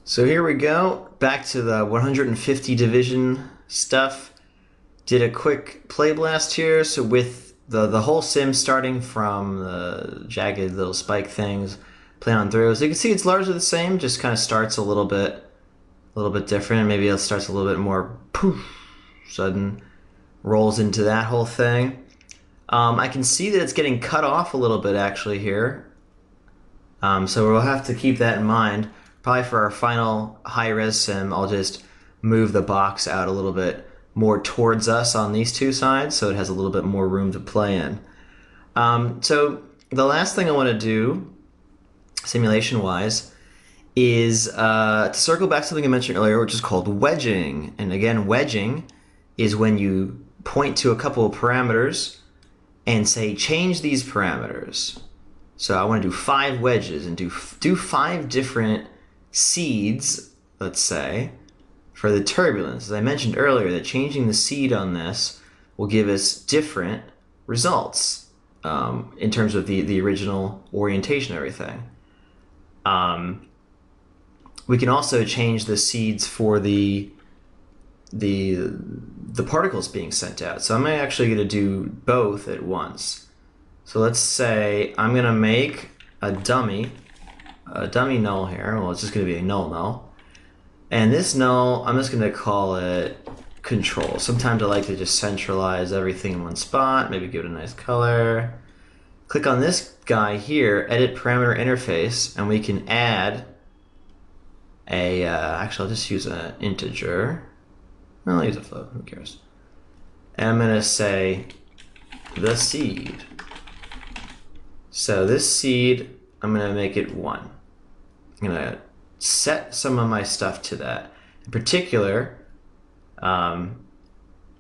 So here we go, back to the 150 division stuff. Did a quick play blast here, so with the whole sim starting from the jagged little spike things, play on through. So you can see it's largely the same, just kind of starts a little bit different. Maybe it starts a little bit more poof, sudden, rolls into that whole thing. I can see that it's getting cut off a little bit actually here. So we'll have to keep that in mind. Probably for our final high-res sim, I'll just move the box out a little bit more towards us on these two sides so it has a little bit more room to play in. So the last thing I want to do, simulation-wise, is to circle back to something I mentioned earlier, which is called wedging. And again, wedging is when you point to a couple of parameters and say, change these parameters. So I want to do 5 wedges and do 5 different seeds, let's say, for the turbulence. As I mentioned earlier, that changing the seed on this will give us different results in terms of the original orientation and everything. We can also change the seeds for the particles being sent out. So I'm actually going to do both at once. So let's say I'm going to make a dummy null here. Well, it's just going to be a null. And this null, I'm just going to call it control. Sometimes I like to just centralize everything in one spot, maybe give it a nice color. Click on this guy here, edit parameter interface, and we can add a, actually I'll just use an integer. I'll use a float, who cares? And I'm going to say the seed. So this seed, I'm going to make it 1. I'm going to set some of my stuff to that. In particular, we're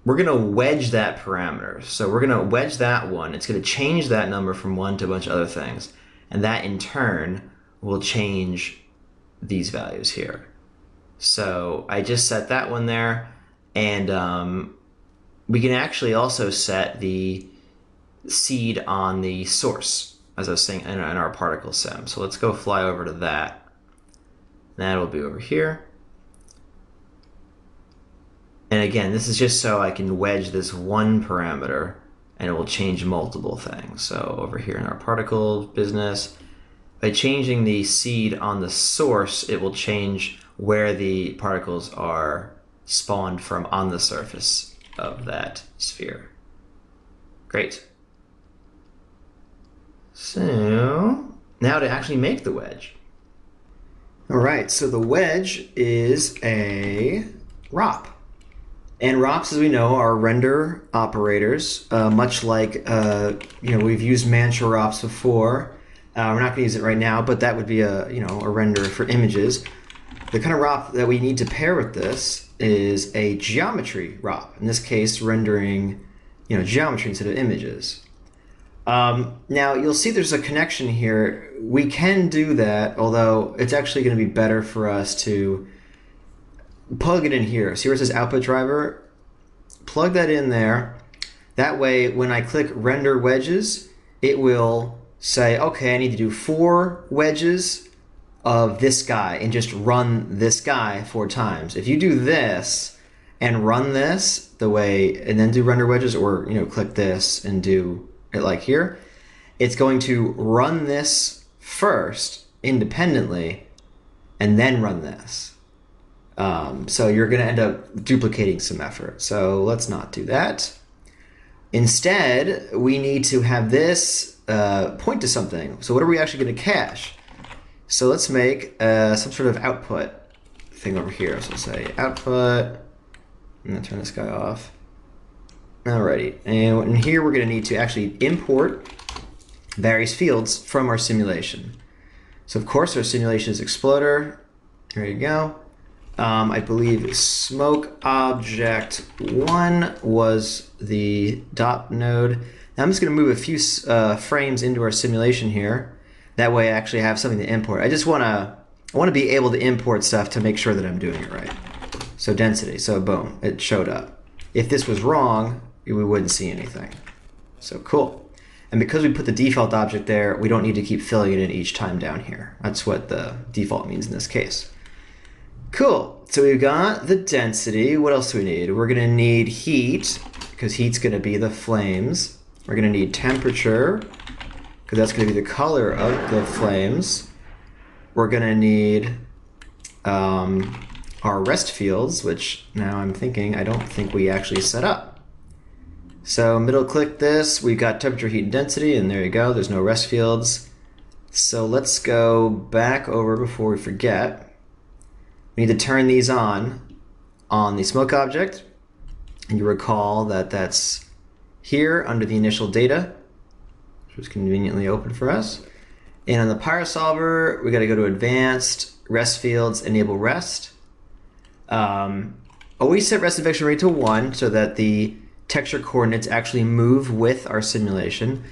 going to wedge that parameter. So we're going to wedge that one. It's going to change that number from 1 to a bunch of other things. And that in turn will change these values here. So I just set that one there. And we can actually also set the seed on the source, as I was saying, in our particle sim. So let's go fly over to that. That'll be over here. And again, this is just so I can wedge this one parameter and it will change multiple things. So over here in our particle business, by changing the seed on the source, it will change where the particles are spawned from on the surface of that sphere. Great. So now to actually make the wedge. All right, so the wedge is a ROP. And ROPs, as we know, are render operators, much like we've used Mantra ROPs before. We're not going to use it right now, but that would be a render for images. The kind of ROP that we need to pair with this is a geometry ROP. In this case, rendering geometry instead of images. Now you'll see there's a connection here. We can do that, although it's actually going to be better for us to plug it in here. See where it says output driver? Plug that in there. That way, when I click render wedges, it will say, okay, I need to do 4 wedges of this guy and just run this guy 4 times. If you do this and run this the way, and then do render wedges, or click this and do it like here, it's going to run this first independently and then run this. So you're going to end up duplicating some effort. So let's not do that. Instead, we need to have this point to something. So what are we actually going to cache? So let's make some sort of output thing over here. So let's say output. I'm going to turn this guy off. Alrighty, and here we're going to need to actually import various fields from our simulation. So of course our simulation is Exploder. There you go. I believe smoke object 1 was the dot node. Now I'm just going to move a few frames into our simulation here. That way I actually have something to import. I want to be able to import stuff to make sure that I'm doing it right. So density, so boom, it showed up. If this was wrong, we wouldn't see anything. So cool. And because we put the default object there, we don't need to keep filling it in each time down here. That's what the default means in this case. Cool. So we've got the density. What else do we need? We're going to need heat, because heat's going to be the flames. We're going to need temperature, because that's going to be the color of the flames. We're going to need our rest fields, which now I'm thinking I don't think we actually set up. So middle click this. We've got temperature, heat, and density, and there you go. There's no rest fields. So let's go back over before we forget. We need to turn these on the smoke object. And you recall that that's here under the initial data, which was conveniently open for us. And on the PyroSolver, we got to go to advanced, rest fields, enable rest. Always set rest infection rate to 1 so that the texture coordinates actually move with our simulation.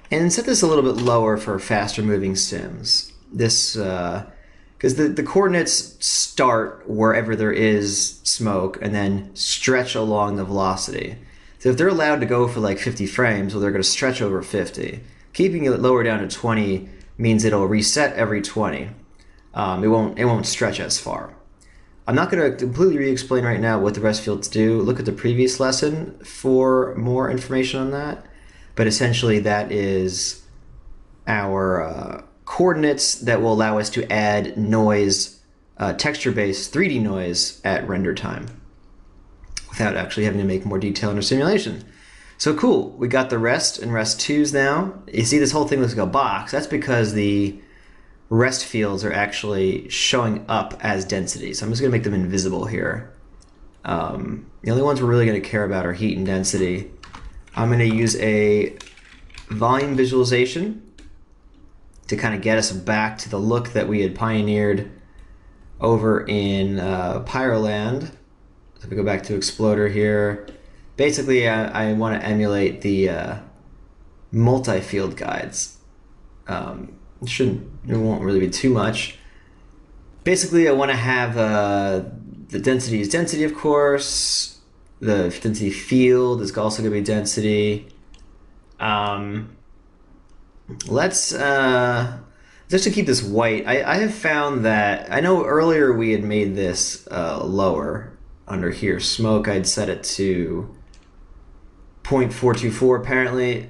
And set this a little bit lower for faster moving sims. This, because the coordinates start wherever there is smoke and then stretch along the velocity. So if they're allowed to go for like 50 frames, well, they're going to stretch over 50. Keeping it lower down to 20 means it'll reset every 20. It won't stretch as far. I'm not going to completely re-explain right now what the rest fields do. Look at the previous lesson for more information on that. But essentially that is our coordinates that will allow us to add noise, texture-based 3D noise at render time without actually having to make more detail in our simulation. So cool, we got the rest and rest 2s now. You see this whole thing looks like a box. That's because the rest fields are actually showing up as density. So I'm just going to make them invisible here. The only ones we're really going to care about are heat and density. I'm going to use a volume visualization to kind of get us back to the look that we had pioneered over in Pyroland. So if we go back to Exploder here, basically I want to emulate the multi-field guides. It won't really be too much. Basically, I want to have the density is density, of course. The density field is also going to be density. Let's just to keep this white. I have found that I know earlier we had made this lower under here. Smoke, I'd set it to 0.424 apparently.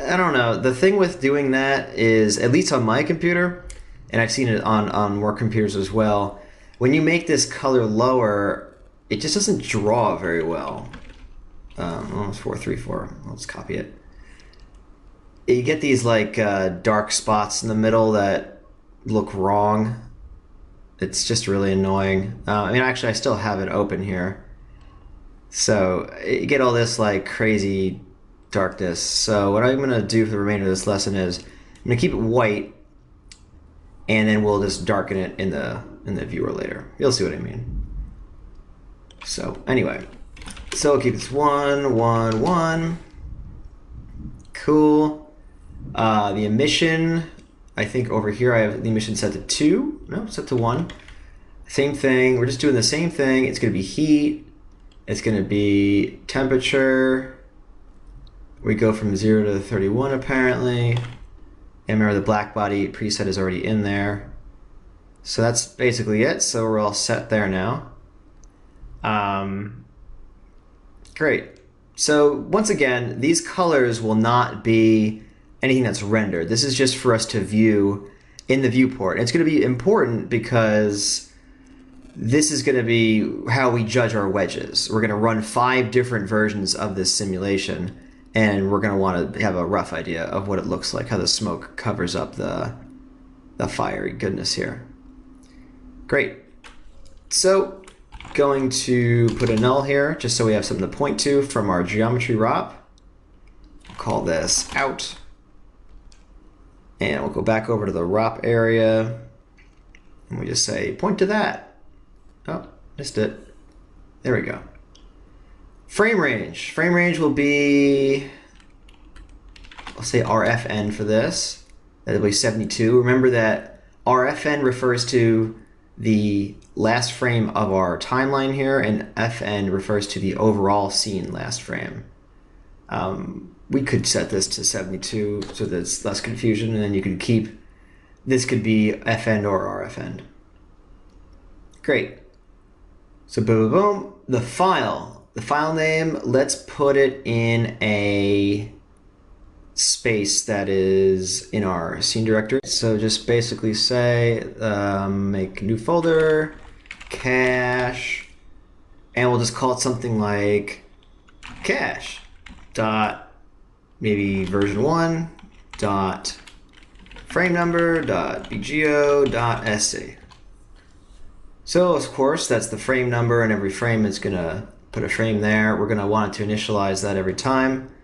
I don't know. The thing with doing that is, at least on my computer, and I've seen it on more computers as well, when you make this color lower, it just doesn't draw very well. It's 434. Let's copy it. You get these like dark spots in the middle that look wrong. It's just really annoying. I mean, actually, I still have it open here. So you get all this like crazy darkness. So what I'm going to do for the remainder of this lesson is I'm going to keep it white, and then we'll just darken it in the viewer later. You'll see what I mean. So anyway, so I'll keep this 1, 1, 1. Cool. The emission, I think over here I have the emission set to 2. No, set to 1. Same thing. We're just doing the same thing. It's going to be heat. It's going to be temperature. We go from 0 to 31 apparently. And remember the black body preset is already in there. So that's basically it. So we're all set there now. Great. So once again, these colors will not be anything that's rendered. This is just for us to view in the viewport. And it's going to be important because this is going to be how we judge our wedges. We're going to run 5 different versions of this simulation, and we're going to want to have a rough idea of what it looks like, how the smoke covers up the fiery goodness here. Great. So going to put a null here just so we have something to point to from our geometry ROP. Call this out. And we'll go back over to the ROP area. And we just say, point to that. Oh, missed it. There we go. Frame range. Frame range will be, I'll say RFN for this. That'll be 72. Remember that RFN refers to the last frame of our timeline here, and FN refers to the overall scene last frame. We could set this to 72 so there's less confusion, and then you could keep, this could be FN or RFN. Great. Great. So boom, boom, boom. The file name, let's put it in a space that is in our scene directory. So just basically say, make new folder, cache, and we'll just call it something like cache dot maybe version 1 dot frame number dot bgo dot sa. So of course that's the frame number, and every frame is gonna put a frame there. We're gonna want to initialize that every time.